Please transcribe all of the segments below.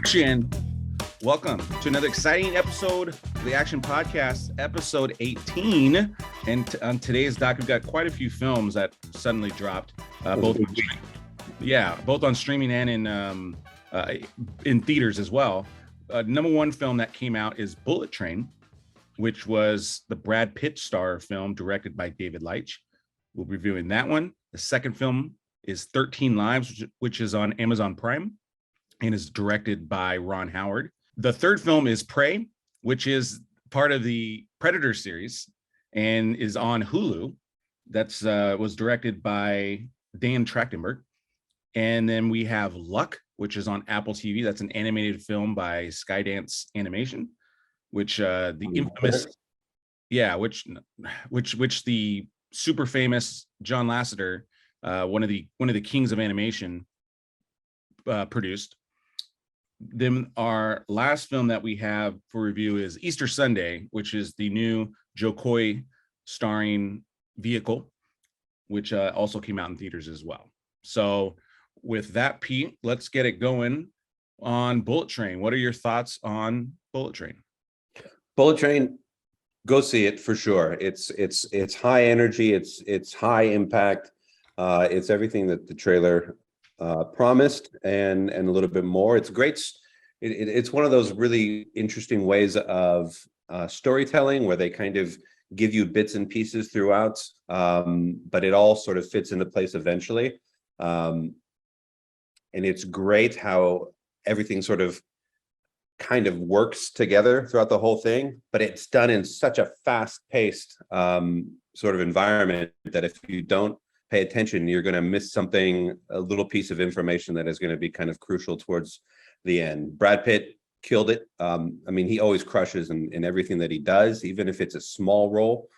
Action. Welcome to another exciting episode of the Action Podcast, episode 18. And on today's doc, we've got quite a few films that suddenly dropped, both on streaming and in theaters as well. Number one film that came out is Bullet Train, which was the Brad Pitt star film directed by David Leitch. We'll be reviewing that one. The second film is 13 Lives, which is on Amazon Prime and is directed by Ron Howard. The third film is Prey, which is part of the Predator series and is on Hulu. That's was directed by Dan Trachtenberg. And then we have Luck, which is on Apple TV. That's an animated film by Skydance Animation, which the infamous, which the super famous John Lasseter, one of the kings of animation, produced. Then our last film that we have for review is Easter Sunday, which is the new Joe Coy starring vehicle, which also came out in theaters as well. So with that, Pete, let's get it going on Bullet Train. What are your thoughts on Bullet Train? Bullet Train, go see it for sure. It's high energy. It's high impact. It's everything that the trailer promised and a little bit more. It's great. It's one of those really interesting ways of storytelling where they kind of give you bits and pieces throughout, but it all sort of fits into place eventually. And it's great how everything sort of kind of works together throughout the whole thing, but it's done in such a fast-paced sort of environment that if you don't pay attention, you're going to miss something, a little piece of information that is going to be kind of crucial towards the end. Brad Pitt killed it. I mean, he always crushes in everything that he does, even if it's a small role,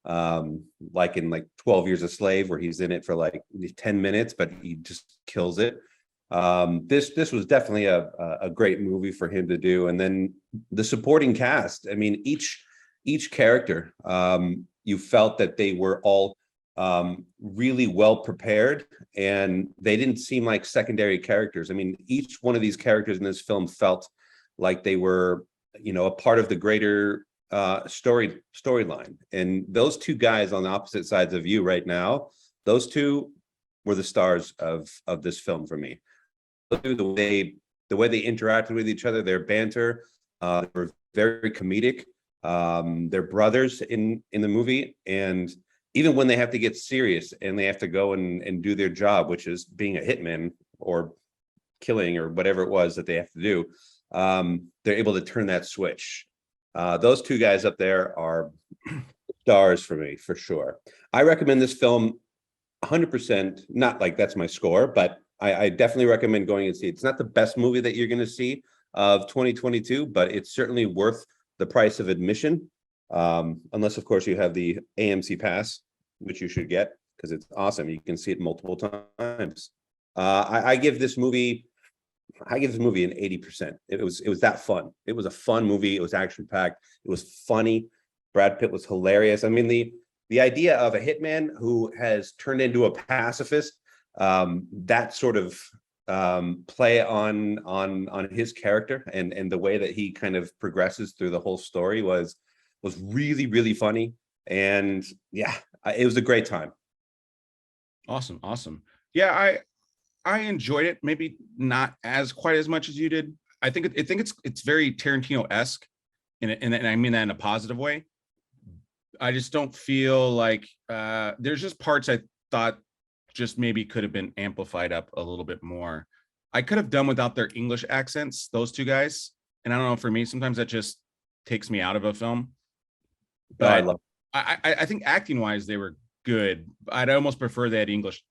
like in 12 Years a Slave, where he's in it for like 10 minutes, but he just kills it. This was definitely a great movie for him to do. And then the supporting cast, I mean, each character, you felt that they were all really well prepared, and they didn't seem like secondary characters. I mean, each one of these characters in this film felt like they were, a part of the greater storyline. And those two guys on the opposite sides of you right now, those two were the stars of this film for me. The way they interacted with each other, their banter, were very comedic. They're brothers in the movie, and even when they have to get serious and they have to go and do their job, which is being a hitman or killing or whatever it was that they have to do, they're able to turn that switch. Those two guys up there are stars for me, for sure. I recommend this film 100%, not like that's my score, but I definitely recommend going and see it. It's not the best movie that you're going to see of 2022, but it's certainly worth the price of admission. Unless, of course, you have the AMC pass, which you should get because it's awesome. You can see it multiple times. I give this movie an 80%. It was that fun. It was a fun movie. It was action packed. It was funny. Brad Pitt was hilarious. I mean, the idea of a hitman who has turned into a pacifist, that sort of play on his character and the way that he kind of progresses through the whole story was really, really funny. And yeah, it was a great time. Awesome. Yeah, I enjoyed it. Maybe not quite as much as you did. I think it's very Tarantino-esque, and I mean that in a positive way. I just don't feel like there's just parts I thought just maybe could have been amplified up a little bit more. I could have done without their English accents, those two guys. And I don't know, for me, sometimes that just takes me out of a film. But I think acting wise, they were good. I'd almost prefer they had English,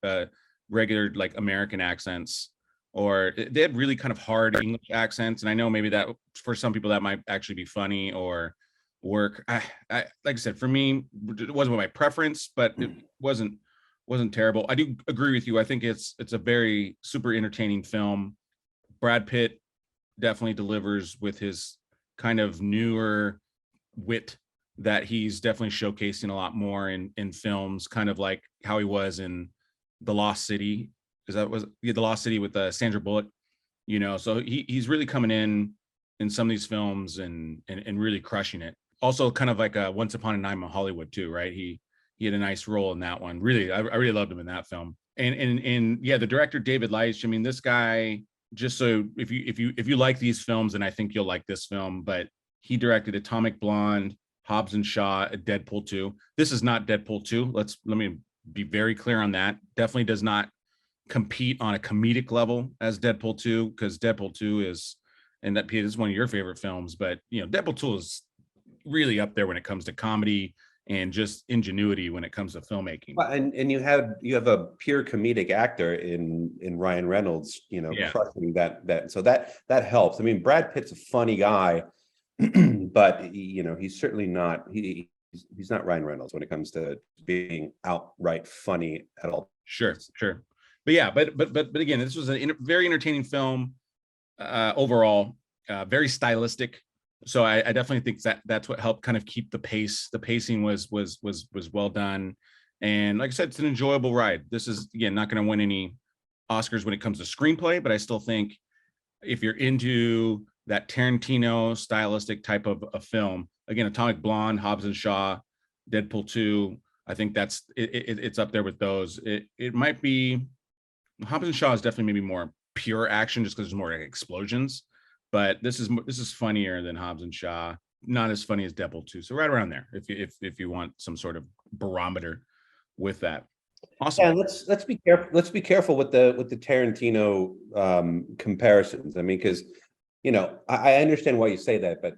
regular, like American accents, or they had really kind of hard English accents. And I know maybe that for some people that might actually be funny or work. I like I said, for me, it wasn't my preference, but it wasn't terrible. I do agree with you. I think it's a very super entertaining film. Brad Pitt definitely delivers with his kind of newer wit that he's definitely showcasing a lot more in films, kind of like how he was in The Lost City. The Lost City with Sandra Bullock. you know, so he's really coming in some of these films and really crushing it. Also kind of like a Once Upon a Time in Hollywood too, right? He had a nice role in that one. Really, I really loved him in that film. And yeah, the director David Leitch. I mean, this guy. Just so if you like these films, and I think you'll like this film, but he directed Atomic Blonde, Hobbs and Shaw, Deadpool 2. This is not Deadpool 2. Let me be very clear on that. Definitely does not compete on a comedic level as Deadpool 2, because Deadpool 2 is, and that Pete is one of your favorite films, but you know, Deadpool 2 is really up there when it comes to comedy and just ingenuity when it comes to filmmaking. Well, and you have a pure comedic actor in Ryan Reynolds, you know, Yeah. crushing that. So that helps. I mean, Brad Pitt's a funny guy, but you know, he's certainly not he's not Ryan Reynolds when it comes to being outright funny at all. Sure. But yeah, but again, this was a very entertaining film overall, very stylistic. So I definitely think that's what helped kind of keep the pace. The pacing was well done, and like I said, it's an enjoyable ride. This is again not going to win any Oscars when it comes to screenplay, but I still think if you're into that Tarantino stylistic type of a film, again, Atomic Blonde, Hobbs and Shaw, Deadpool 2, I think it's up there with those. It might be Hobbs and Shaw is definitely maybe more pure action just because there's more like explosions, but this is funnier than Hobbs and Shaw. Not as funny as Deadpool 2. So right around there, if you want some sort of barometer with that. Awesome. Yeah, let's be careful. Let's be careful with the Tarantino comparisons. I mean, because you know, I understand why you say that, but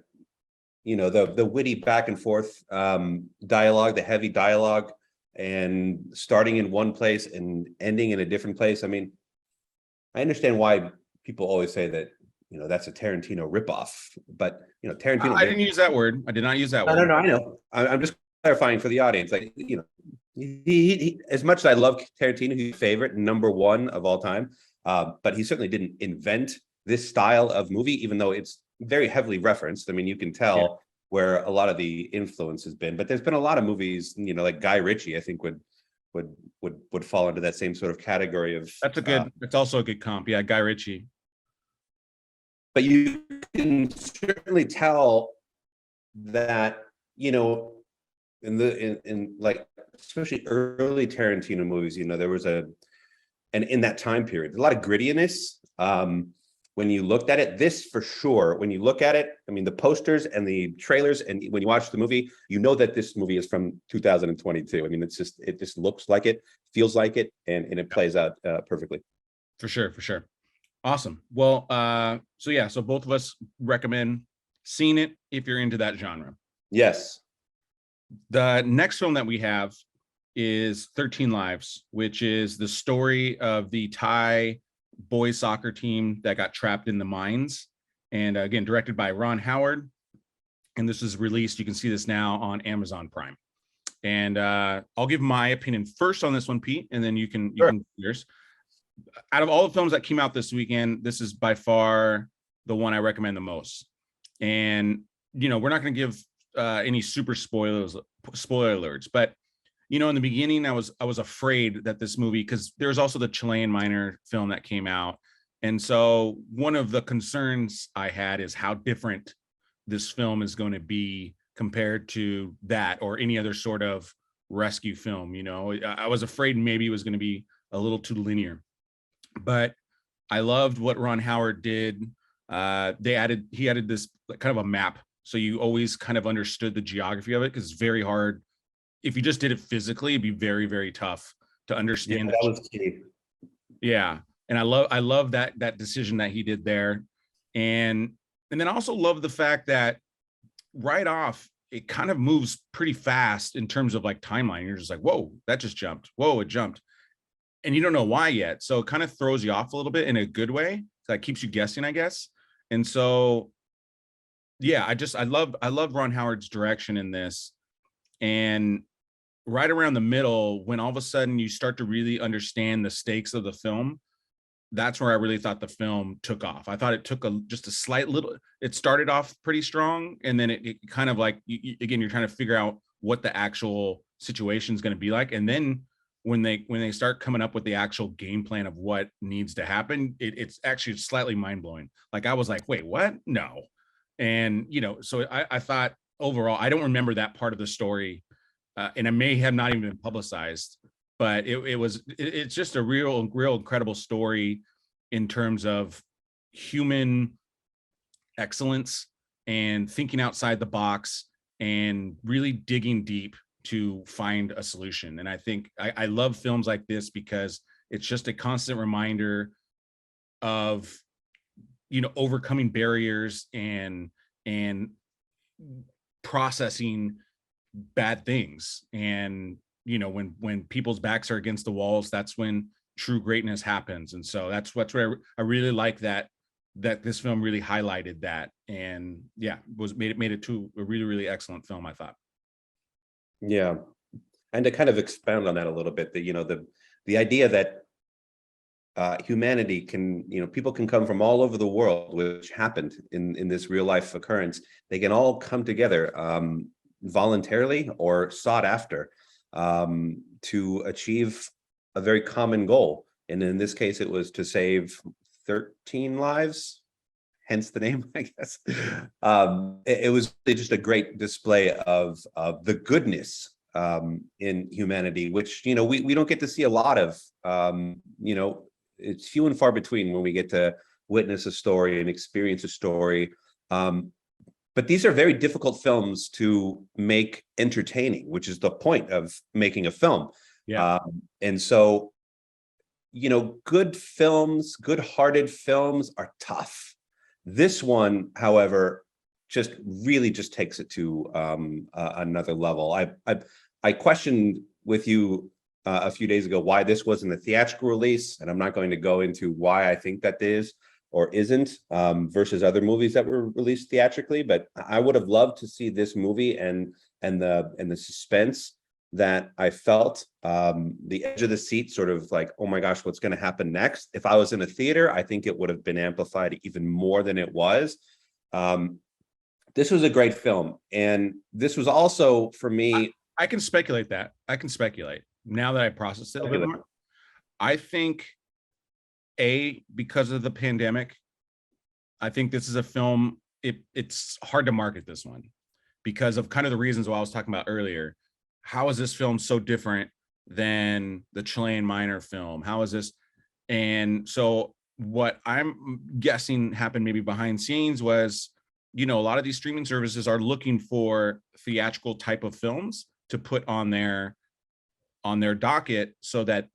you know, the witty back and forth dialogue, the heavy dialogue, and starting in one place and ending in a different place. I mean, I understand why people always say that, you know, that's a Tarantino ripoff, but you know, Tarantino. I didn't use that word. I did not use that word. No, I know. I'm just clarifying for the audience. Like, you know, he as much as I love Tarantino, he's favorite number one of all time. But he certainly didn't invent this style of movie, even though it's very heavily referenced. I mean, you can tell where a lot of the influence has been. But there's been a lot of movies, you know, like Guy Ritchie, I think would fall into that same sort of category of. It's also a good comp. Yeah, Guy Ritchie. But you can certainly tell that, you know, in like especially early Tarantino movies, you know, there was and in that time period, a lot of grittiness. When you looked at it, this for sure, when you look at it, I mean, the posters and the trailers, and when you watch the movie, you know that this movie is from 2022. I mean, it just looks like it, feels like it, and it plays out perfectly. For sure. Awesome. Well, so both of us recommend seeing it if you're into that genre. Yes. The next film that we have is 13 Lives, which is the story of the Thai boys soccer team that got trapped in the mines. And again, directed by Ron Howard. And this is released. You can see this now on Amazon Prime. And I'll give my opinion first on this one, Pete, and then you can yours. Out of all the films that came out this weekend, this is by far the one I recommend the most. And you know, we're not going to give any super spoiler alerts, but you know, in the beginning, I was afraid that this movie, because there's also the Chilean minor film that came out, and so one of the concerns I had is how different this film is going to be compared to that or any other sort of rescue film. You know, I was afraid maybe it was going to be a little too linear, but I loved what Ron Howard did. He added this kind of a map, so you always kind of understood the geography of it, because it's very hard. If you just did it physically, it'd be very, very tough to understand. Yeah, that was key. Yeah, and I love that decision that he did there, and then I also love the fact that right off it kind of moves pretty fast in terms of like timeline. You're just like, whoa, that just jumped. Whoa, it jumped, and you don't know why yet. So it kind of throws you off a little bit in a good way. That keeps you guessing, I guess. And so, yeah, I love Ron Howard's direction in this. And right around the middle, when all of a sudden you start to really understand the stakes of the film, that's where I really thought the film took off. I thought it took just a slight little, it started off pretty strong, and then it kind of like, again, you're trying to figure out what the actual situation is going to be like. And then when they start coming up with the actual game plan of what needs to happen, it's actually slightly mind-blowing. Like I was like, wait, what? No. And so I thought overall, I don't remember that part of the story, and it may have not even been publicized, but it's just a real incredible story in terms of human excellence and thinking outside the box and really digging deep to find a solution. And I think I love films like this because it's just a constant reminder of overcoming barriers and processing bad things. And when people's backs are against the walls, that's when true greatness happens. And so that's where I really like that this film really highlighted that. And yeah, made it to a really excellent film, I thought. Yeah. And to kind of expound on that a little bit, the idea that humanity can, people can come from all over the world, which happened in this real life occurrence. They can all come together voluntarily or sought after to achieve a very common goal. And in this case, it was to save 13 lives, hence the name, I guess. It was just a great display of the goodness in humanity, which we don't get to see a lot of. It's few and far between when we get to witness a story and experience a story. But these are very difficult films to make entertaining, which is the point of making a film. Yeah. And so, good films, good-hearted films are tough. This one, however, just really just takes it to another level. I questioned with you a few days ago why this wasn't a theatrical release, and I'm not going to go into why I think that is or isn't versus other movies that were released theatrically. But I would have loved to see this movie and the suspense that I felt, the edge of the seat, sort of like, oh my gosh, what's going to happen next? If I was in a theater, I think it would have been amplified even more than it was. This was a great film, and this was also for me. I can speculate that. I can speculate now that I processed it a bit more. I think because of the pandemic, I think this is a film. It's hard to market this one because of kind of the reasons why I was talking about earlier. How is this film so different than the Chilean Minor film? How is this? And so what I'm guessing happened maybe behind scenes was, a lot of these streaming services are looking for theatrical type of films to put on their docket so that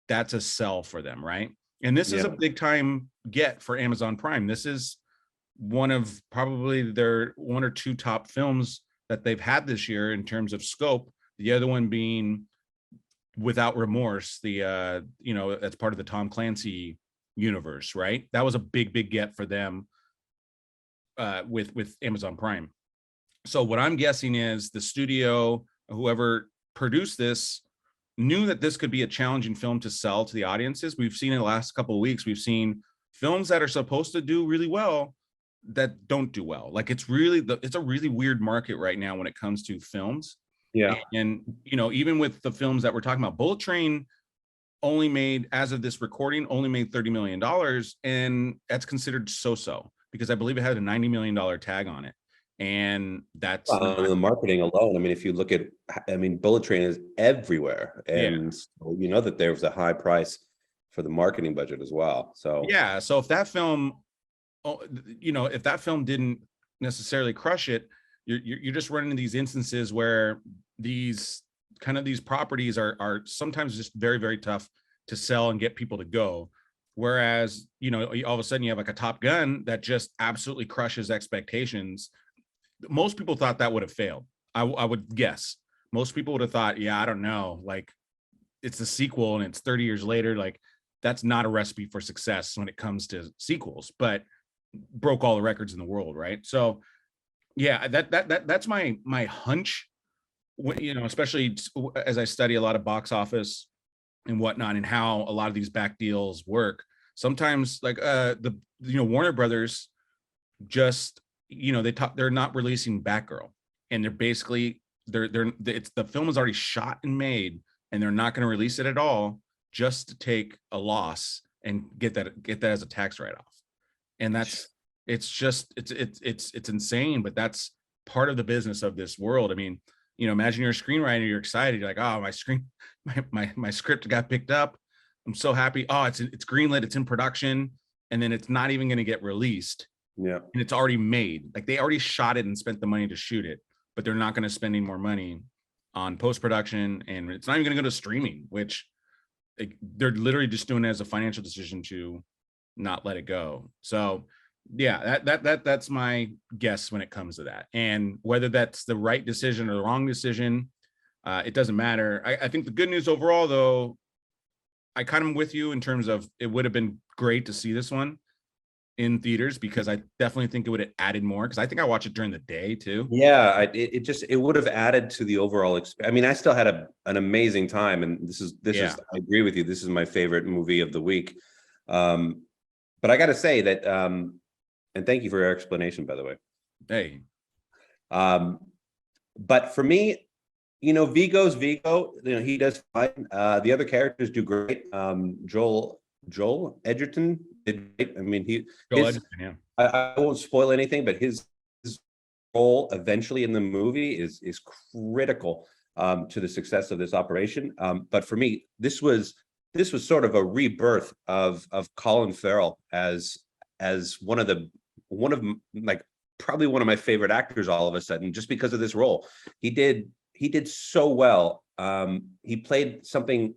that's a sell for them, right? And this is a big time get for Amazon Prime. This is one of probably their one or two top films that they've had this year in terms of scope. The other one being Without Remorse, that's part of the Tom Clancy universe, right? That was a big get for them with Amazon Prime. So what I'm guessing is the studio, whoever produced this, knew that this could be a challenging film to sell to the audiences. We've seen in the last couple of weeks, we've seen films that are supposed to do really well that don't do well. Like it's a really weird market right now when it comes to films. Yeah. And even with the films that we're talking about, Bullet Train only made, as of this recording, only made $30 million. And that's considered so-so because I believe it had a $90 million tag on it. And that's the marketing alone. I mean, if you look at, Bullet Train is everywhere. And so that there was a high price for the marketing budget as well. So yeah. So if that film, didn't necessarily crush it, you're just running into these instances where these properties are sometimes just very, very tough to sell and get people to go. Whereas, all of a sudden you have like a Top Gun that just absolutely crushes expectations. Most people thought that would have failed. I would guess most people would have thought, yeah, I don't know, like it's a sequel and it's 30 years later. Like that's not a recipe for success when it comes to sequels, but broke all the records in the world. Right. So yeah, that's my hunch, especially as I study a lot of box office and whatnot and how a lot of these back deals work. Sometimes like Warner Brothers just, they're not releasing Batgirl, and they're basically the film is already shot and made and they're not going to release it at all just to take a loss and get that as a tax write-off. And that's it's insane, but that's part of the business of this world. I mean, imagine you're a screenwriter, you're excited, you're like, oh, my script got picked up. I'm so happy. Oh, it's greenlit, it's in production, and then it's not even going to get released. Yeah. And it's already made. Like, they already shot it and spent the money to shoot it, but they're not going to spend any more money on post-production, and it's not even going to go to streaming, which they're literally just doing it as a financial decision to not let it go. So yeah, that's my guess when it comes to that. And whether that's the right decision or the wrong decision, it doesn't matter. I think the good news overall, though, I kind of with you in terms of it would have been great to see this one in theaters, because I definitely think it would have added more, because I think I watched it during the day too. Yeah, it would have added to the overall experience. I mean, I still had an amazing time, and this is I agree with you. This is my favorite movie of the week. But I got to say that, and thank you for your explanation, by the way. Hey. But for me, Vigo's Vigo. He does fine. The other characters do great. Joel Edgerton did great. I mean, I won't spoil anything, but his role eventually in the movie is critical to the success of this operation. But for me, this was sort of a rebirth of Colin Farrell as probably one of my favorite actors all of a sudden, just because of this role. He did so well. He played something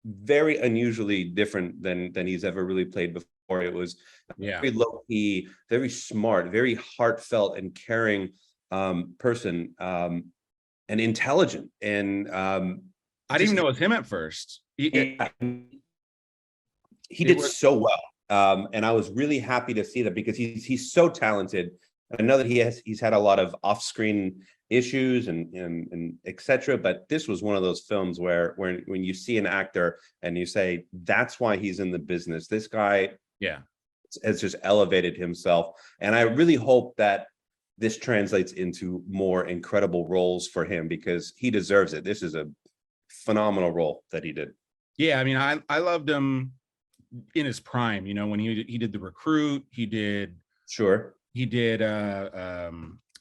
very unusually different than he's ever really played before. It was very low key, very smart, very heartfelt and caring person, and intelligent. And I didn't even know it was him at first. He did so well. And I was really happy to see that, because he's so talented. I know that he's had a lot of off-screen issues and etc. But this was one of those films where when you see an actor and you say, that's why he's in the business. This guy has just elevated himself. And I really hope that this translates into more incredible roles for him, because he deserves it. This is a phenomenal role that he did. Yeah, I mean, I loved him in his prime, when he did The Recruit. He did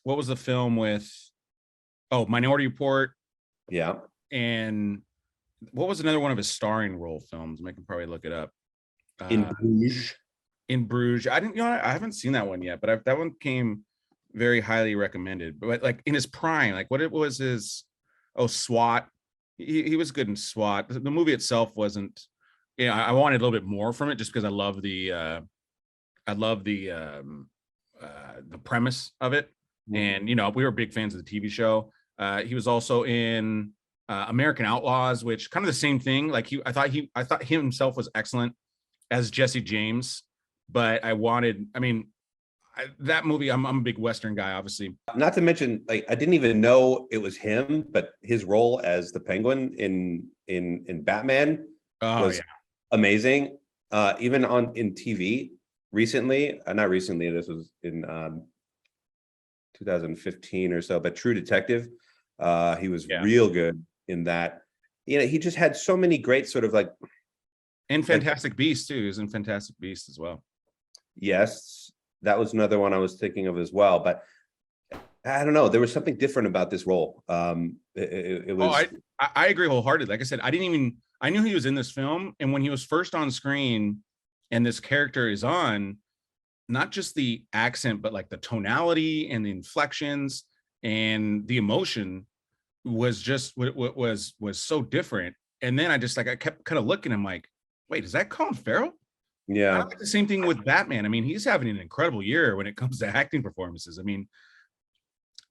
what was the film with Minority Report. Yeah. And what was another one of his starring role films? I can probably look it up. In Bruges. I didn't, I haven't seen that one yet, but that one came very highly recommended. But like in his prime, like what was his SWAT. He was good in SWAT. The movie itself wasn't, I wanted a little bit more from it, just because I love the premise of it. And we were big fans of the TV show. He was also in American Outlaws, which kind of the same thing. Like I thought he himself was excellent as Jesse James, but that movie, I'm a big Western guy, obviously. Not to mention, like, I didn't even know it was him, but his role as the Penguin in Batman was amazing. Even in TV recently, not recently, this was in 2015 or so, but True Detective, he was real good in that. He just had so many great sort of like. And Fantastic Beasts too. He was in Fantastic Beasts as well. Yes, that was another one I was thinking of as well, but I don't know. There was something different about this role. It was. I agree wholeheartedly. Like I said, I knew he was in this film, and when he was first on screen, and this character is on, not just the accent, but like the tonality and the inflections and the emotion was just what was so different. And then I kept kind of looking. I'm like, wait, is that Colin Farrell? Yeah. I like the same thing with Batman. I mean, he's having an incredible year when it comes to acting performances. I mean,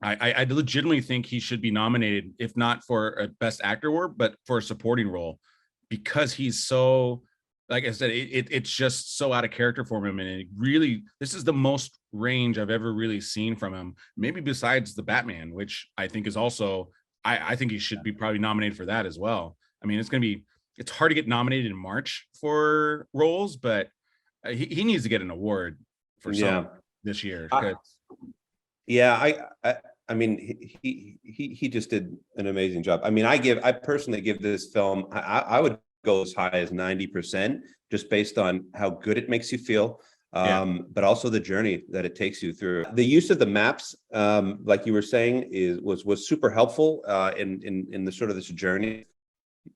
I legitimately think he should be nominated, if not for a Best Actor award, but for a supporting role, because he's so, like I said, it's just so out of character for him. And this is the most range I've ever really seen from him, maybe besides the Batman, which I think is also, I think he should be probably nominated for that as well. I mean, it's hard to get nominated in March for roles, but he needs to get an award for some this year. I mean, he just did an amazing job. I mean, I personally give this film, I would go as high as 90%, just based on how good it makes you feel, Yeah. but also the journey that it takes you through. The use of the maps, like you were saying, was super helpful in the sort of this journey.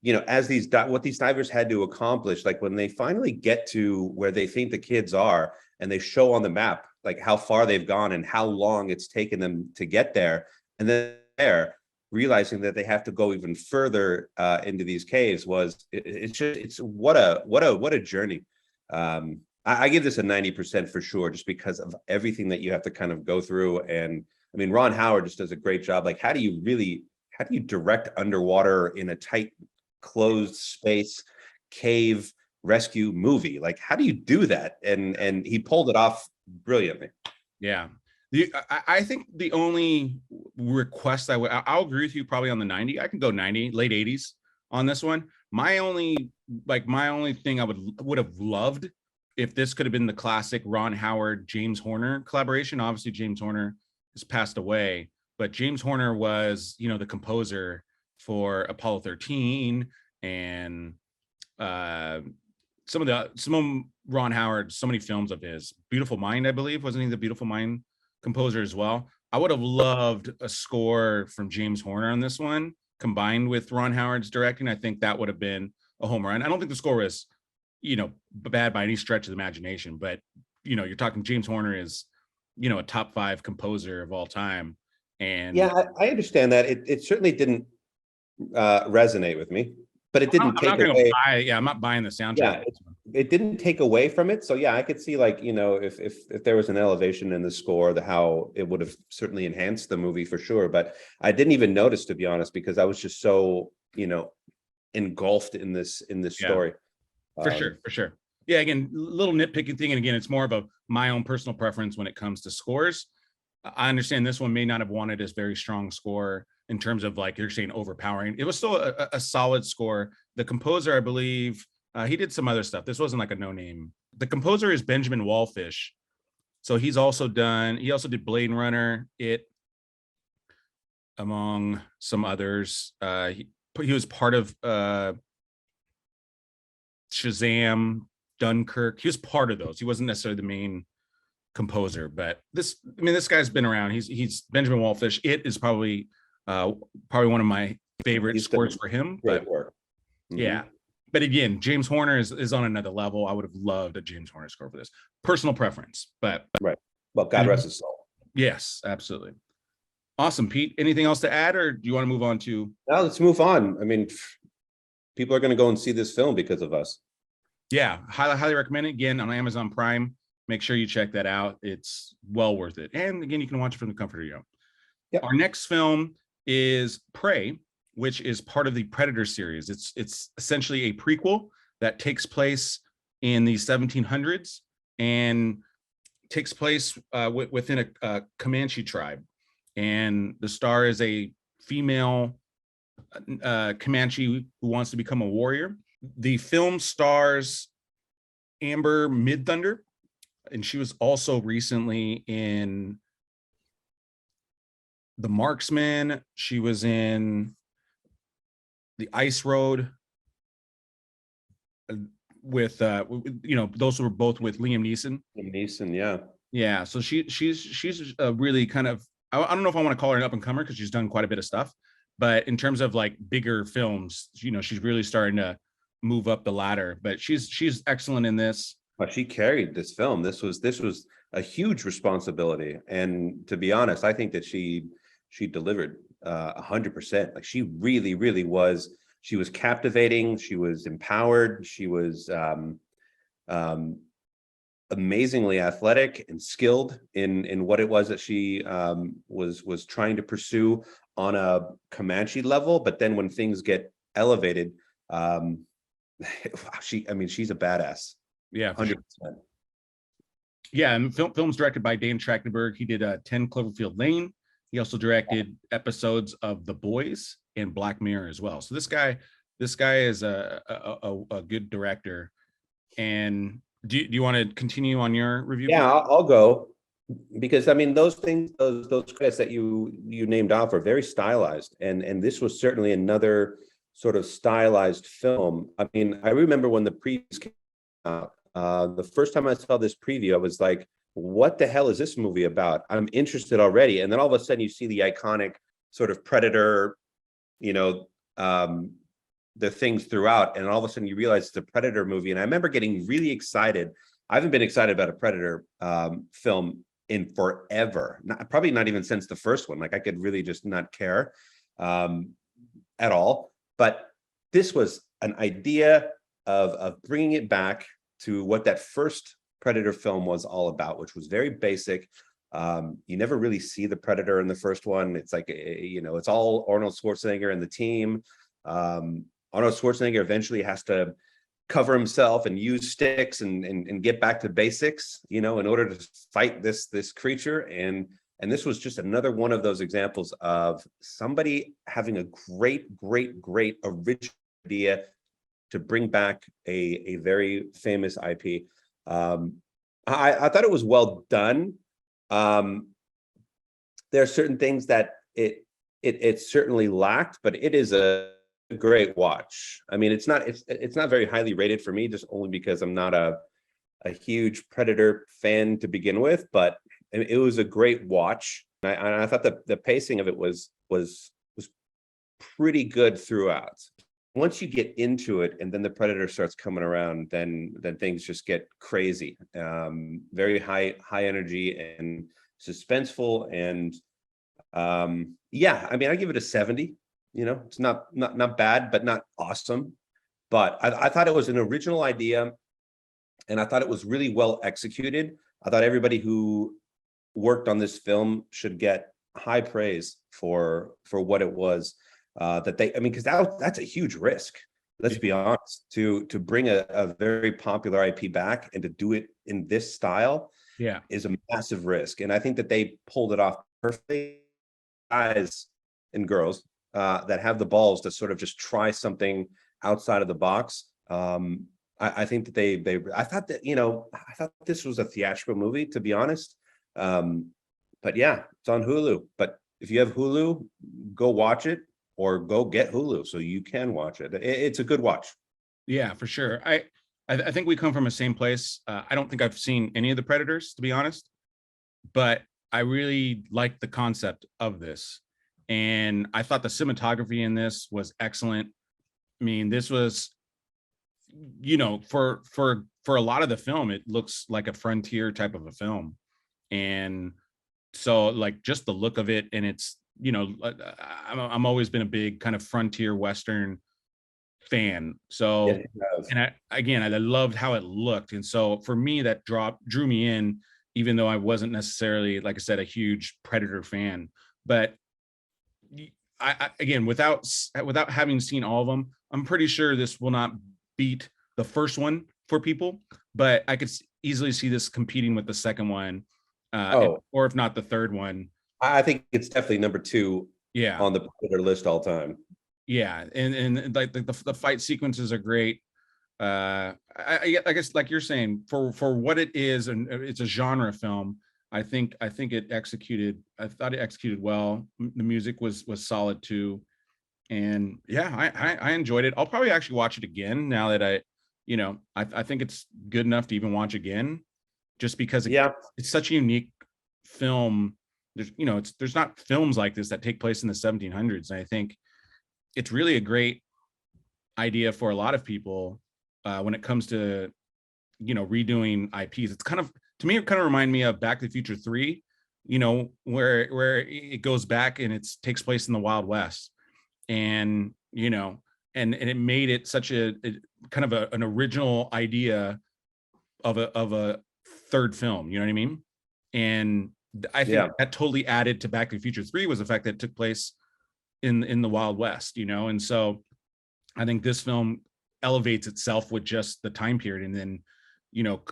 You know, as what these divers had to accomplish, like when they finally get to where they think the kids are, and they show on the map like how far they've gone and how long it's taken them to get there, and then there realizing that they have to go even further into these caves, it's what a journey. I give this a 90% for sure, just because of everything that you have to kind of go through. And I mean, Ron Howard just does a great job. Like, how do you direct underwater in a tight closed space cave rescue movie? Like, how do you do that? And he pulled it off brilliantly. Yeah. I think the only request I'll agree with you probably on the 90. I can go 90, late 80s on this one. My only thing I would have loved if this could have been the classic Ron Howard, James Horner collaboration. Obviously, James Horner has passed away, but James Horner was, the composer for Apollo 13 and some of Ron Howard, so many films of his. Beautiful Mind, I believe, wasn't he the Beautiful Mind composer as well? I would have loved a score from James Horner on this one, combined with Ron Howard's directing. I think that would have been a home run. I don't think the score was, bad by any stretch of the imagination, but you're talking James Horner is, a top 5 composer of all time. And yeah, I understand that. It certainly didn't resonate with me, but it didn't take away. I'm not buying the soundtrack. Yeah, it didn't take away from it. So yeah, I could see, like, if there was an elevation in the score, how it would have certainly enhanced the movie for sure. But I didn't even notice, to be honest, because I was just so, engulfed in this story. For sure. Yeah, again, little nitpicking thing. And again, it's more of my own personal preference when it comes to scores. I understand this one may not have wanted this very strong score in terms of, like you're saying, overpowering. It was still a solid score. The composer, I believe, he did some other stuff. This wasn't like a no-name. The composer is Benjamin Wallfish. So he also did Blade Runner, among some others. He was part of Shazam, Dunkirk. He was part of those. He wasn't necessarily the main composer, but this guy's been around. He's Benjamin Wallfish. It is probably one of my favorite scores for him. Great work. Mm-hmm. Yeah. But again, James Horner is on another level. I would have loved a James Horner score for this. Personal preference, but right. Well, God rest his soul. Yes, absolutely. Awesome, Pete. Anything else to add, or do you want to move on to? No, let's move on. I mean, people are going to go and see this film because of us. Yeah, highly recommend it. Again, on Amazon Prime. Make sure you check that out. It's well worth it. And again, you can watch it from the comfort of your own. Yep. Our next film is Prey, which is part of the Predator series. It's essentially a prequel that takes place in the 1700s and takes place within a Comanche tribe. And the star is a female Comanche who wants to become a warrior. The film stars Amber Midthunder, and she was also recently in The Marksman. She was in The Ice Road with those were both with Liam Neeson. Yeah. So she's a really kind of, I don't know if I want to call her an up and comer because she's done quite a bit of stuff, but in terms of like bigger films, she's really starting to move up the ladder. But she's excellent in this. Well, she carried this film. This was a huge responsibility, and to be honest, I think that she delivered 100%. Like, she really was. She was captivating. She was empowered. She was amazingly athletic and skilled in what it was that she was trying to pursue on a Comanche level. But then when things get elevated, she's a badass. Yeah, 100%. Sure. Yeah, and film's directed by Dan Trachtenberg. He did 10 Cloverfield Lane. He also directed episodes of The Boys and Black Mirror as well. So this guy is a good director. And do you want to continue on your review? Yeah, I'll go. because I mean those things, those credits that you named off are very stylized, and this was certainly another sort of stylized film. I mean, I remember when the previews came out, the first time I saw this preview, I was like, what the hell is this movie about? I'm interested already. And then all of a sudden you see the iconic sort of Predator, you know, the things throughout, and all of a sudden you realize it's a Predator movie. And I remember getting really excited. I haven't been excited about a Predator film in forever. Probably not even since the first one. Like I could really just not care at all. But this was an idea of bringing it back to what that first Predator film was all about, which was very basic. You never really see the Predator in the first one. It's like, you know, it's all Arnold Schwarzenegger and the team. Arnold Schwarzenegger eventually has to cover himself and use sticks and get back to basics, you know, in order to fight this creature. And this was just another one of those examples of somebody having a great original idea to bring back a very famous IP. I thought it was well done. There are certain things that it certainly lacked, but it is a great watch. I mean, it's not very highly rated for me, just only because I'm not a huge Predator fan to begin with, but it was a great watch. I thought the pacing of it was pretty good throughout. Once you get into it and then the Predator starts coming around, then things just get crazy. Very high energy and suspenseful. And yeah, I mean, I give it a 70. You know, it's not bad, but not awesome. But I thought it was an original idea, and I thought it was really well executed. I thought everybody who worked on this film should get high praise for what it was. I mean, because that's a huge risk. Let's be honest. To bring a very popular IP back and to do it in this style, Yeah, is a massive risk. And I think that they pulled it off perfectly. Guys and girls that have the balls to sort of just try something outside of the box. I think that I thought that, you know, I thought this was a theatrical movie, to be honest. But yeah, it's on Hulu. But if you have Hulu, go watch it, or go get Hulu so you can watch it. It's a good watch. yeah, for sure. I think we come from the same place. I don't think I've seen any of the Predators, to be honest, but I really like the concept of this. And I thought the cinematography in this was excellent. I mean, this was, you know, for a lot of the film, it looks like a frontier type of a film. And so like just the look of it, and it's, you know, I'm always been a big kind of frontier Western fan. So, and I loved how it looked. And so for me, that drew me in, even though I wasn't necessarily, like I said, a huge Predator fan. But again, without having seen all of them, I'm pretty sure this will not beat the first one for people, but I could easily see this competing with the second one, or if not the third one. I think it's definitely number 2 Yeah, on the Predator list all time. yeah, and like the fight sequences are great. I guess like you're saying, for what it is, and it's a genre film. I think it executed. I thought it executed well. The music was solid too, and yeah, I enjoyed it. I'll probably actually watch it again now that I think it's good enough to even watch again, just because it's such a unique film. There's not films like this that take place in the 1700s, and I think it's really a great idea for a lot of people when it comes to redoing IPs. It's kind of, to me, it kind of remind me of Back to the Future 3, where it goes back and it takes place in the Wild West, and and it made it such a kind of an original idea of a third film. You know what I mean? And I think that totally added to Back to the Future 3 was the fact that it took place in the Wild West, and so I think this film elevates itself with just the time period, and then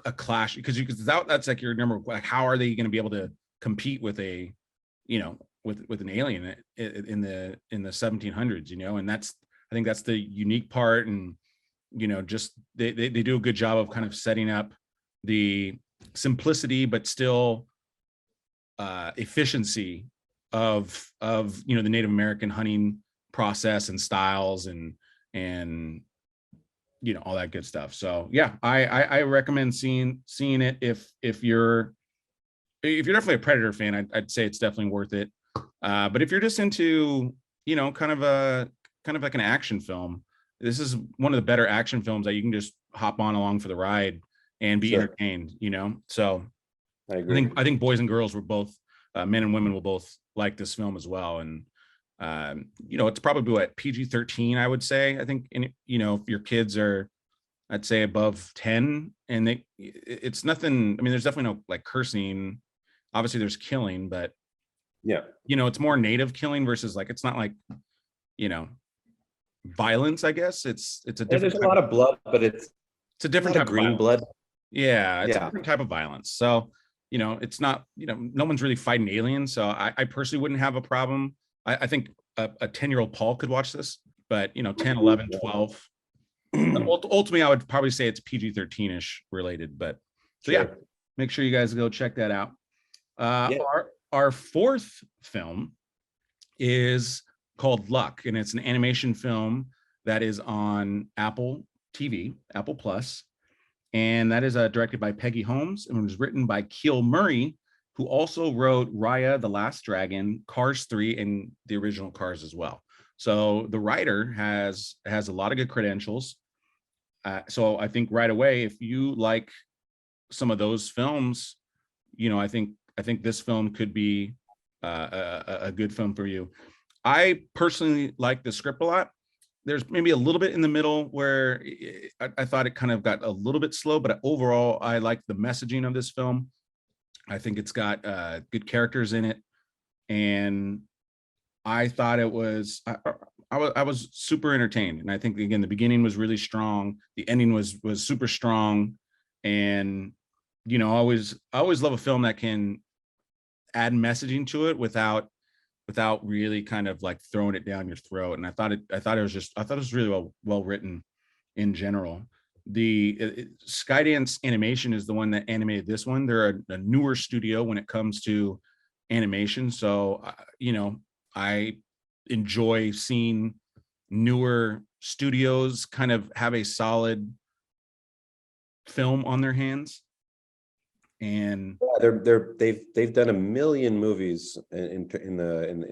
a clash, because that's like your number. Like, how are they going to be able to compete with a with an alien in the 1700s? And I think that's the unique part. And just they do a good job of kind of setting up the simplicity, but still efficiency of you know, the Native American hunting process and styles and you know, all that good stuff. So yeah, I recommend seeing it if you're definitely a Predator fan. I'd say it's definitely worth it. But if you're just into, you know, kind of like an action film, this is one of the better action films that you can just hop on along for the ride and be Sure. entertained, you know. So I agree. I think boys and girls were both men and women will both like this film as well. And you know, it's probably what, PG-13, I would say. I think, you know, if your kids are, I'd say above 10, and it's nothing. I mean, there's definitely no like cursing. Obviously, there's killing, but Yeah. you know, it's more native killing versus like, it's not like, you know, violence. I guess it's a And different there's a lot of blood, but it's it's a a different lot of type of green violence. blood. Yeah, it's a Yeah. different type of violence. So, you know, it's not, you know, no one's really fighting aliens. So I personally wouldn't have a problem. I think a 10-year-old Paul could watch this, but you know, 10, 11, 12. Ultimately, I would probably say it's PG-13-ish related. But so yeah, Sure. make sure you guys go check that out. Yeah. Our fourth film is called Luck, and it's an animation film that is on Apple TV, Apple Plus, and that is directed by Peggy Holmes and was written by Keel Murray, who also wrote Raya, the Last Dragon, Cars 3, and the original Cars as well. So the writer has a lot of good credentials. So I think right away, if you like some of those films, you know, I think this film could be a good film for you. I personally like the script a lot. There's maybe a little bit in the middle where I thought it kind of got a little bit slow, but overall, I like the messaging of this film. I think it's got good characters in it, and I thought it was. I was super entertained, and I think again the beginning was really strong. The ending was super strong, and you know, I always love a film that can add messaging to it without really kind of like throwing it down your throat. And I thought it was really well written in general. Skydance Animation is the one that animated this one. They're a newer studio when it comes to animation. So you know, I enjoy seeing newer studios kind of have a solid film on their hands. And Yeah, they've done a million movies in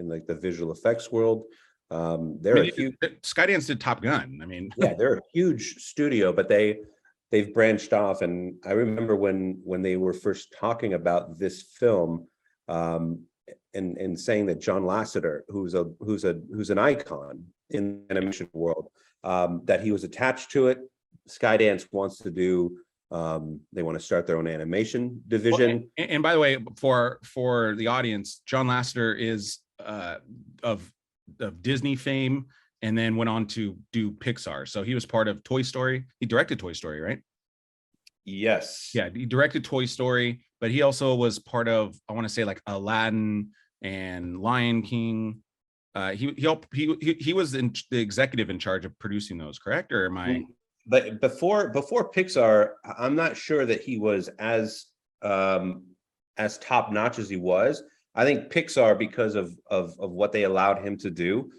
like the visual effects world. I They're a mean, huge Skydance did Top Gun. I mean, yeah, they're a huge studio, but they've branched off. And I remember when they were first talking about this film, and saying that John Lasseter, who's an icon in the animation world, that he was attached to it. Skydance wants to do. They want to start their own animation division. well, and by the way, for the audience, John Lasseter is of Disney fame, and then went on to do Pixar. So he was part of Toy Story. He directed Toy Story, right? Yes. Yeah, he directed Toy Story, but he also was part of, I want to say, like Aladdin and Lion King. He was the executive in charge of producing those, correct? Or am I? But before Pixar, I'm not sure that he was as top notch as he was. I think Pixar, because of what they allowed him to do,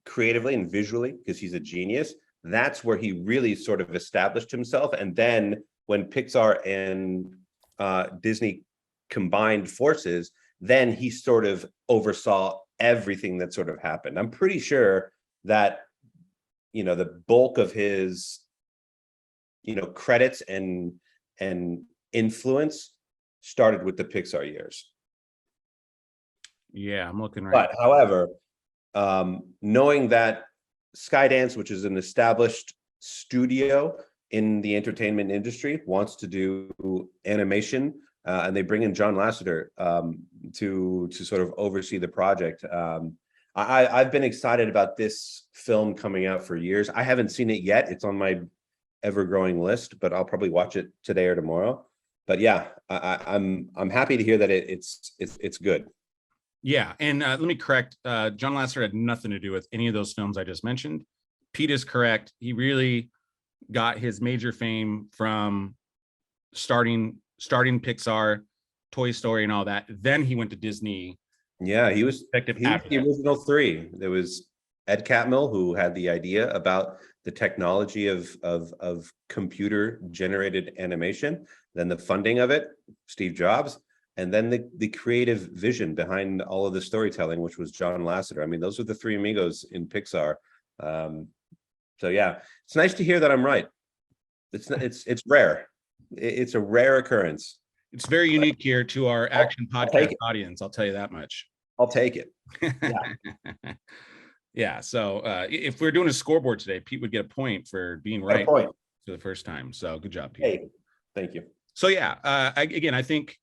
creatively and visually, because he's a genius. That's where he really sort of established himself. And then when Pixar and Disney combined forces, then he sort of oversaw everything that sort of happened. I'm pretty sure that, you know, the bulk of his, you know, credits and influence started with the Pixar years. Yeah, I'm looking right. But however, knowing that Skydance, which is an established studio in the entertainment industry, wants to do animation, and they bring in John Lasseter to sort of oversee the project. I've been excited about this film coming out for years. I haven't seen it yet. It's on my ever-growing list, but I'll probably watch it today or tomorrow. But yeah, I'm happy to hear that it's good. Yeah, and let me correct. John Lasseter had nothing to do with any of those films I just mentioned. Pete is correct. He really got his major fame from starting Pixar, Toy Story and all that. Then he went to Disney. Yeah, he was Effective the after that. original three. There was Ed Catmull, who had the idea about the technology of computer generated animation, then the funding of it, Steve Jobs, and then the creative vision behind all of the storytelling, which was John Lasseter. I mean, those were the three amigos in Pixar. So yeah, it's nice to hear that I'm right. It's rare. It's a rare occurrence. It's very unique here to our Action I'll take podcast it. audience. I'll tell you that much. I'll take it. Yeah. So if we're doing a scoreboard today, Pete would get a point for being Got a right point. for the first time. So good job, Pete. Hey, thank you. So yeah, I think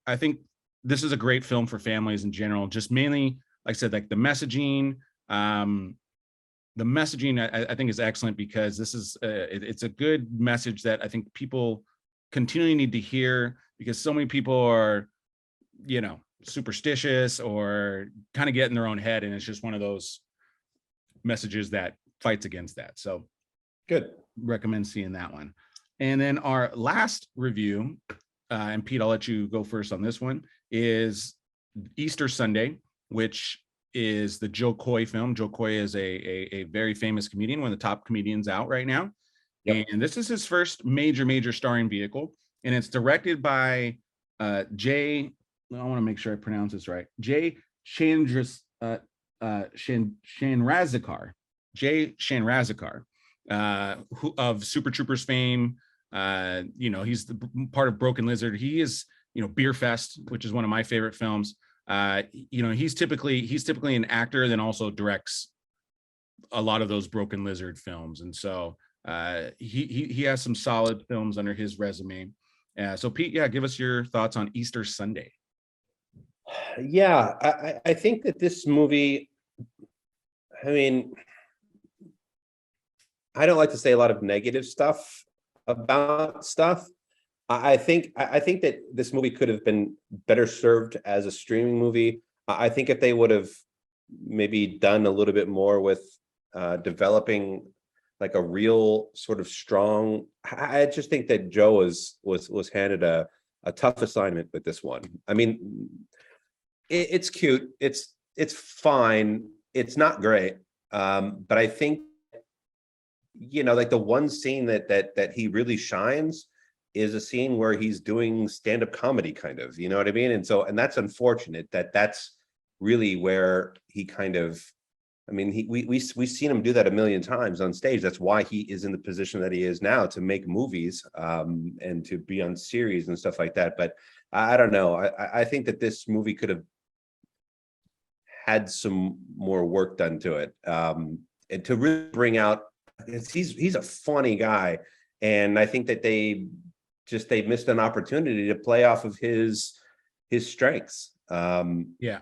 this is a great film for families in general. Just mainly, like I said, like the messaging. The messaging I think is excellent because this is it's a good message that I think people continually need to hear, because so many people are, superstitious or kind of get in their own head, and it's just one of those messages that fights against that. So Good. recommend seeing that one. And then our last review, and Pete, I'll let you go first on this one, is Easter Sunday, which is the Joe Coy film. Joe Coy is a very famous comedian, one of the top comedians out right now. Yep. And this is his first major starring vehicle. And it's directed by Jay, I want to make sure I pronounce this right, Jay Chandrasekhar, Jay Chandrasekhar, who of Super Troopers fame. He's part of Broken Lizard. He is, Beer Fest, which is one of my favorite films. He's typically an actor, then also directs a lot of those Broken Lizard films, and so he has some solid films under his resume. So Pete, yeah, give us your thoughts on Easter Sunday. Yeah, I think that this movie, I mean, I don't like to say a lot of negative stuff about stuff. I think that this movie could have been better served as a streaming movie. I think if they would have maybe done a little bit more with developing like a real sort of strong, I just think that Joe was handed a tough assignment with this one. I mean, it's cute, it's fine, it's not great, but I think, like the one scene that he really shines is a scene where he's doing stand-up comedy, kind of, you know what I mean? And that's unfortunate that's really where he kind of, I mean, we've seen him do that a million times on stage. That's why he is in the position that he is now, to make movies and to be on series and stuff like that. But I don't know. I think that this movie could have had some more work done to it, and to really bring out, he's a funny guy, and I think that they missed an opportunity to play off of his strengths. Yeah.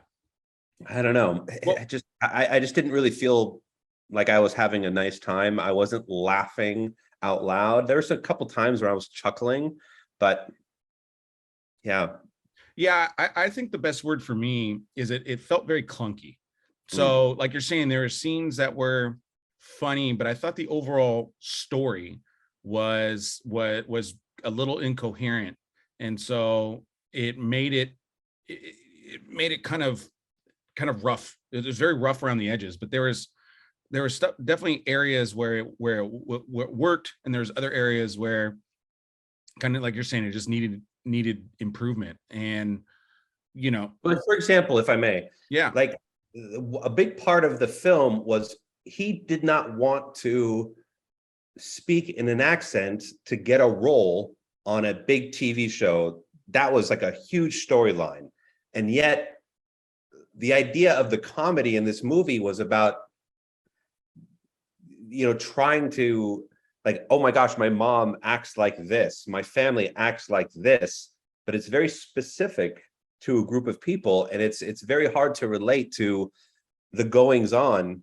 I don't know. Well, I just didn't really feel like I was having a nice time. I wasn't laughing out loud. There was a couple times where I was chuckling, but yeah. Yeah, I think the best word for me is it felt very clunky. So like you're saying, there are scenes that were funny, but I thought the overall story was a little incoherent. And so it made it kind of rough. It was very rough around the edges, but there was stuff, definitely areas where it worked, and there's other areas where, kind of like you're saying, it just needed improvement. And but for example, if I may, yeah, like a big part of the film was he did not want to speak in an accent to get a role on a big TV show. That was like a huge storyline, and yet the idea of the comedy in this movie was about, trying to, like, oh my gosh, my mom acts like this, my family acts like this, but it's very specific to a group of people, and it's very hard to relate to the goings on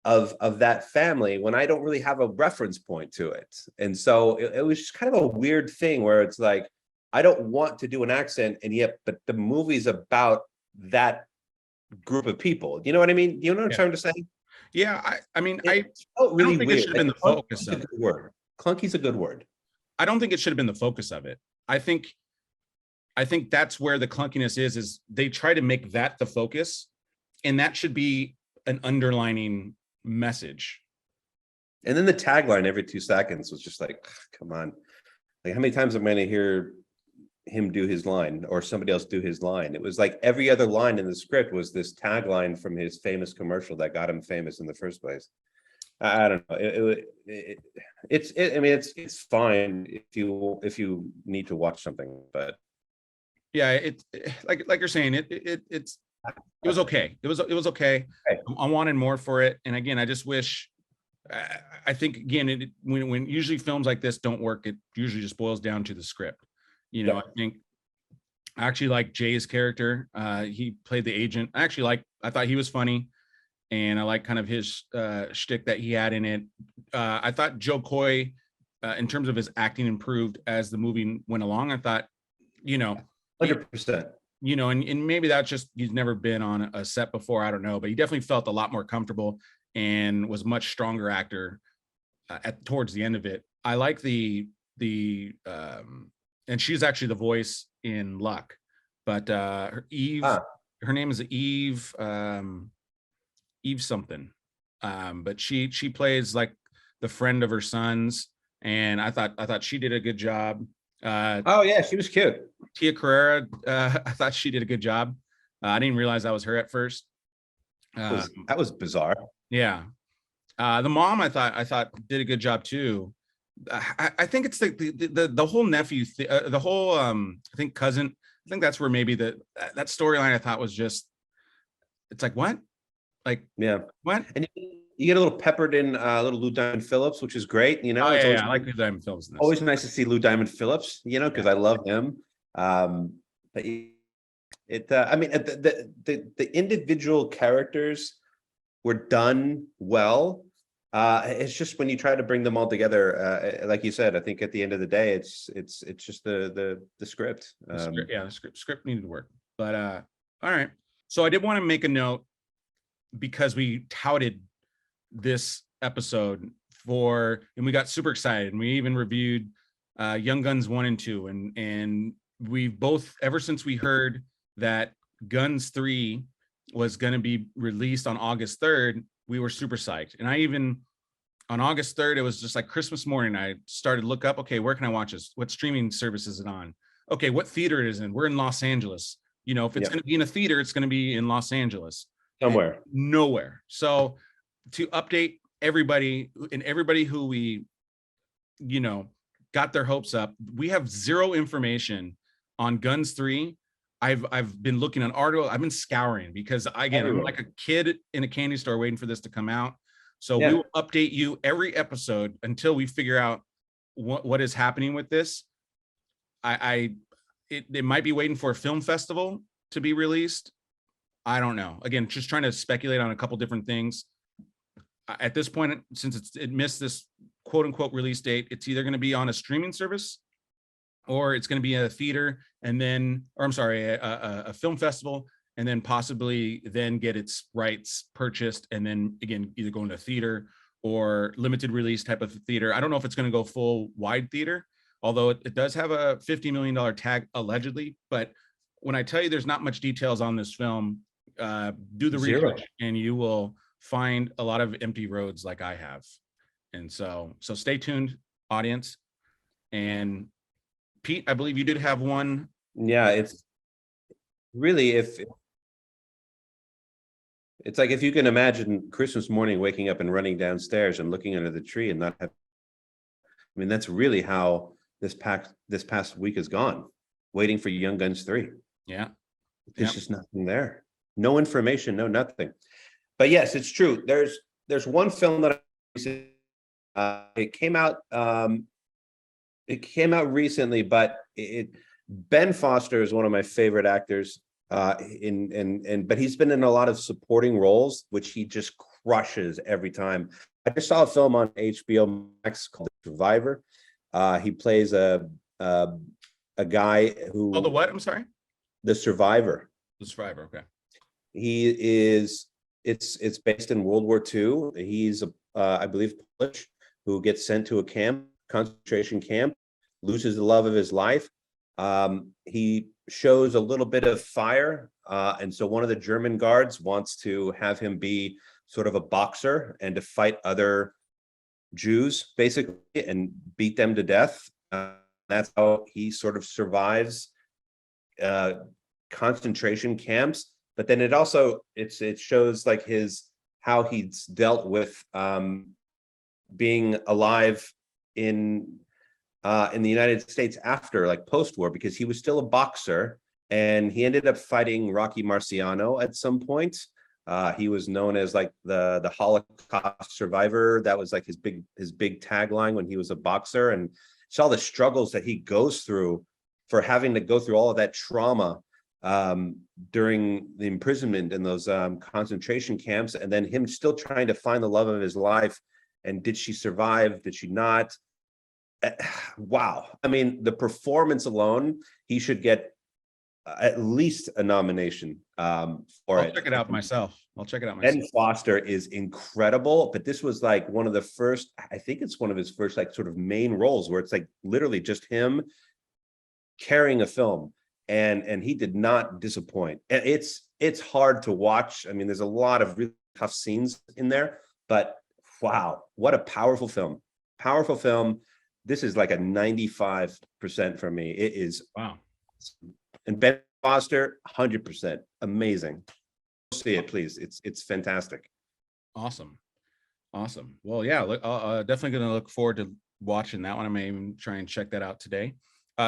of that family when I don't really have a reference point to it. And so it was just kind of a weird thing where it's like, I don't want to do an accent, and yet, but the movie's about that group of people. You know what I mean? You know what I'm trying to say? Yeah, I mean, I felt really don't think weird. it should have been the focus of it. Clunky's a good word. I don't think it should have been the focus of it. I think I think that's where the clunkiness is they try to make that the focus, and that should be an underlining message. And then the tagline every 2 seconds was just like, come on. Like, how many times am I going to hear him do his line or somebody else do his line? It was like every other line in the script was this tagline from his famous commercial that got him famous in the first place. I don't know. I mean, it's fine if you need to watch something, but Yeah, it's like you're saying, it was okay. It was okay. Right. I wanted more for it, and again, I just wish. I think again, when usually films like this don't work, it usually just boils down to the script. You know, Yeah. I think I actually like Jay's character. He played the agent. I thought he was funny, and I like kind of his shtick that he had in it. I thought Joe Coy, in terms of his acting, improved as the movie went along. I thought, you know, 100%. you know, and maybe that's just he's never been on a set before. I don't know, but he definitely felt a lot more comfortable and was much stronger actor towards the end of it. I like and she's actually the voice in Luck, but her name is Eve, Eve something. But she plays like the friend of her sons, and I thought she did a good job. Oh yeah, she was cute. Tia Carrera, I thought she did a good job. I didn't realize that was her at first. That was bizarre. Yeah. The mom, I thought did a good job too. I think it's the whole nephew, the whole I think cousin. I think that's where maybe that storyline I thought was just. It's like what, like Yeah. what? And you get a little peppered in a little Lou Diamond Phillips, which is great. You know, Oh it's yeah, I like Lou Diamond Phillips in this. always nice to see Lou Diamond Phillips. You know, because I love him. But I mean, the individual characters were done well. It's just when you try to bring them all together, like you said, I think at the end of the day, it's just the script. Yeah, the script needed to work. But all right. So I did want to make a note because we touted this episode and we got super excited, and we even reviewed Young Guns 1 and 2, and we've both, ever since we heard that Guns 3 was going to be released on August 3rd, we were super psyched. And I even on August 3rd, it was just like Christmas morning, I started to look up, okay, where can I watch this? What streaming service is it on? Okay, what theater it is in? We're in Los Angeles. You know, if it's going to be in a theater, it's going to be in Los Angeles. Somewhere. Nowhere. So to update everybody who we, you know, got their hopes up, we have zero information on Guns 3. I've been looking on articles. I've been scouring because again, I'm like a kid in a candy store waiting for this to come out. So we will update you every episode until we figure out what is happening with this. It might be waiting for a film festival to be released. I don't know. Again, just trying to speculate on a couple different things. At this point, since it missed this quote unquote release date, it's either going to be on a streaming service or it's going to be a theater and then, or I'm sorry, a film festival, and then possibly then get its rights purchased. And then again, either go into a theater or limited release type of theater. I don't know if it's going to go full wide theater, although it does have a $50 million tag allegedly. But when I tell you there's not much details on this film, do the research and you will find a lot of empty roads like I have. And so stay tuned, audience. And Pete, I believe you did have one. Yeah, it's really, it's like if you can imagine Christmas morning waking up and running downstairs and looking under the tree and not have, I mean, that's really how this past week has gone, waiting for Young Guns 3. Yeah. There's just nothing there. No information, no nothing. But yes, it's true. There's one film that it came out recently, but Ben Foster is one of my favorite actors. But he's been in a lot of supporting roles, which he just crushes every time. I just saw a film on HBO Max called Survivor. He plays a guy who. Oh, the what? I'm sorry. The Survivor. The Survivor. Okay. It's based in World War II. He's I believe Polish, who gets sent to a concentration camp, loses the love of his life. He shows a little bit of fire. And so one of the German guards wants to have him be sort of a boxer and to fight other Jews, basically, and beat them to death. That's how he sort of survives concentration camps. But then it shows like how he's dealt with being alive in the United States after, like, post-war, because he was still a boxer and he ended up fighting Rocky Marciano at some point. He was known as like the Holocaust survivor. That was like his big tagline when he was a boxer, and saw the struggles that he goes through for having to go through all of that trauma during the imprisonment in those concentration camps, and then him still trying to find the love of his life. And did she survive? Did she not? Wow. I mean, the performance alone, he should get at least a nomination for it. I'll check it out myself. Ben Foster is incredible, but this was like one of the first, I think it's one of his first like sort of main roles where it's like literally just him carrying a film, and he did not disappoint. It's hard to watch. I mean, there's a lot of really tough scenes in there, but wow, what a powerful film. Powerful film. This is like a 95% for me. It is. Wow. And Ben Foster, 100%. Amazing. See it, please. It's fantastic. Awesome. Well, yeah, definitely going to look forward to watching that one. I may even try and check that out today.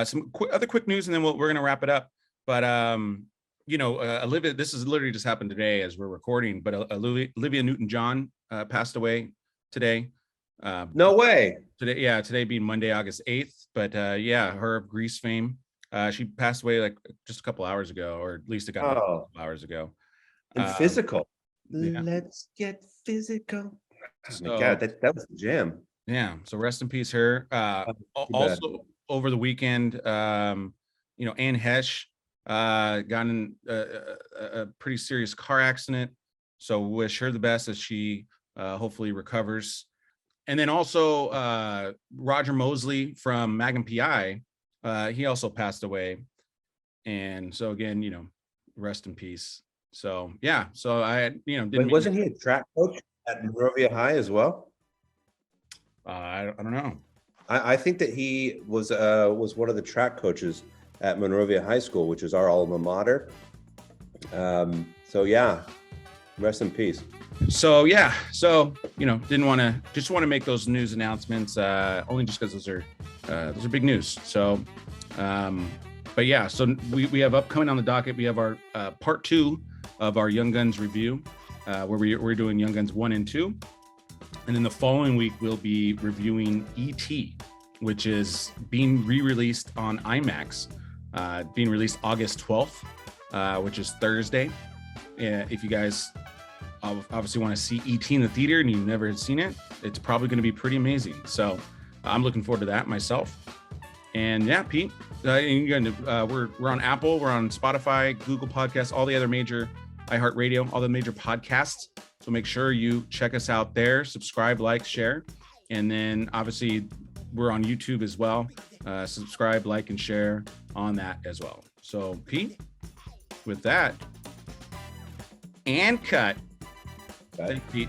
Some other quick news, and then we're going to wrap it up. But Olivia, this has literally just happened today as we're recording. But Olivia Newton-John passed away today. No way. Today being Monday, August 8th. But her of Grease fame. She passed away like just a couple hours ago, or at least a couple hours ago. And physical. Yeah. Let's get physical. Oh my So, God, that was the jam. Yeah. So rest in peace, her. Also over the weekend, Anne Hesh got in a pretty serious car accident. So wish her the best as she hopefully recovers. And then also Roger Mosley from Magnum PI, he also passed away. And so again, rest in peace. So yeah, so I wasn't he a track coach at Monrovia High as well? I don't know. I think that he was one of the track coaches at Monrovia High School, which is our alma mater. So yeah, rest in peace. So yeah, just want to make those news announcements only just because those are big news. So but yeah, so we have upcoming on the docket, we have our part 2 of our Young Guns review, where we're doing Young Guns 1 and 2. And then the following week, we'll be reviewing E.T., which is being re-released on IMAX, being released August 12th, which is Thursday. If you guys obviously want to see E.T. in the theater and you've never seen it, it's probably going to be pretty amazing. So I'm looking forward to that myself. And yeah, Pete, we're on Apple, we're on Spotify, Google Podcasts, all the other major iHeartRadio, all the major podcasts. So make sure you check us out there, subscribe, like, share. And then obviously we're on YouTube as well. Subscribe, like, and share on that as well. So Pete, with that, and cut. Thanks, Pete.